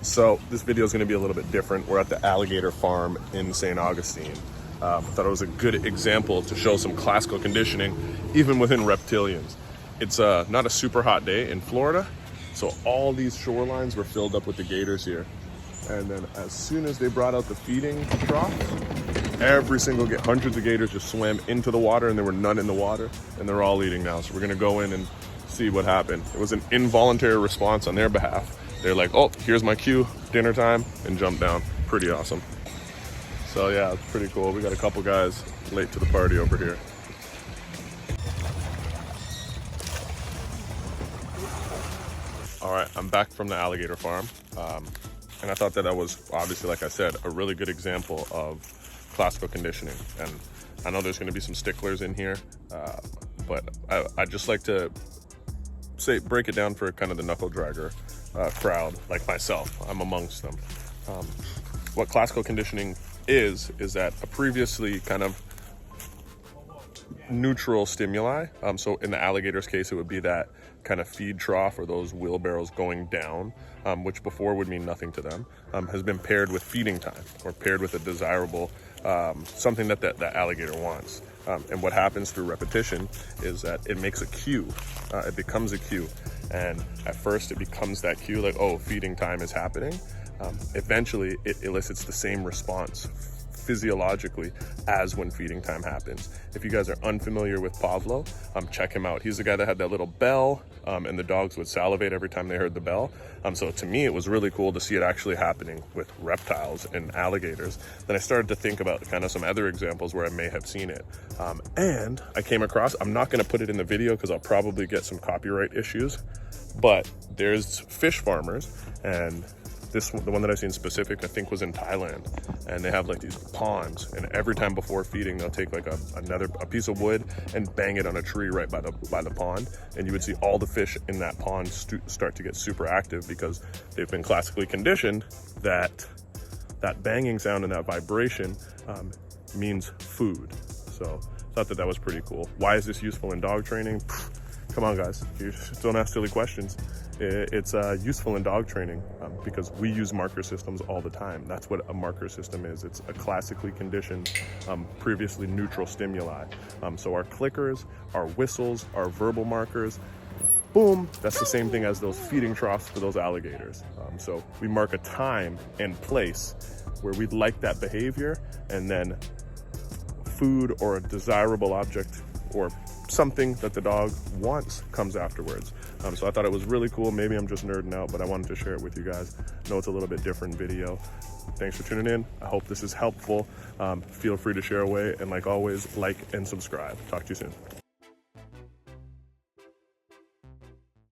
So this video is going to be a little bit different. We're at the alligator farm in St. Augustine. I thought it was a good example to show some classical conditioning, even within reptilians. It's not a super hot day in Florida, so all these shorelines were filled up with the gators here. And then as soon as they brought out the feeding troughs, hundreds of gators just swam into the water, and there were none in the water, and they're all eating now. So we're gonna go in and see what happened. It was an involuntary response on their behalf. They're like, oh, here's my cue, dinner time, and jump down. Pretty awesome. So yeah, it's pretty cool. We got a couple guys late to the party over here. All right, I'm back from the alligator farm. And I thought that was obviously, like I said, a really good example of classical conditioning. And I know there's gonna be some sticklers in here, but I just like to break it down for kind of the knuckle dragger crowd like myself. I'm amongst them. What classical conditioning is that a previously kind of neutral stimuli. So in the alligator's case, it would be that kind of feed trough or those wheelbarrows going down, which before would mean nothing to them, has been paired with feeding time or paired with a desirable, something that the alligator wants. And what happens through repetition is that it makes a cue. It becomes a cue. And at first it becomes that cue, like, oh, feeding time is happening. Eventually it elicits the same response physiologically as when feeding time happens. If you guys are unfamiliar with Pavlo, check him out. He's the guy that had that little bell, and the dogs would salivate every time they heard the bell. So to me, it was really cool to see it actually happening with reptiles and alligators. Then I started to think about kind of some other examples where I may have seen it. And I came across, I'm not gonna put it in the video because I'll probably get some copyright issues, but there's fish farmers, and the one that I've seen specific, I think, was in Thailand, and they have like these ponds, and every time before feeding, they'll take like a piece of wood and bang it on a tree right by the pond, and you would see all the fish in that pond start to get super active because they've been classically conditioned that banging sound and that vibration means food. So I thought that was pretty cool. Why is this useful in dog training? Come on, guys, you don't ask silly questions. It's useful in dog training because we use marker systems all the time. That's what a marker system is. It's a classically conditioned, previously neutral stimuli. So our clickers, our whistles, our verbal markers, boom, that's the same thing as those feeding troughs for those alligators. So we mark a time and place where we'd like that behavior, and then food or a desirable object or something that the dog wants comes afterwards. So I thought it was really cool. Maybe I'm just nerding out, but I wanted to share it with you guys. I know it's a little bit different video. Thanks for tuning in. I hope this is helpful. Feel free to share away, and like always, like and subscribe. Talk to you soon.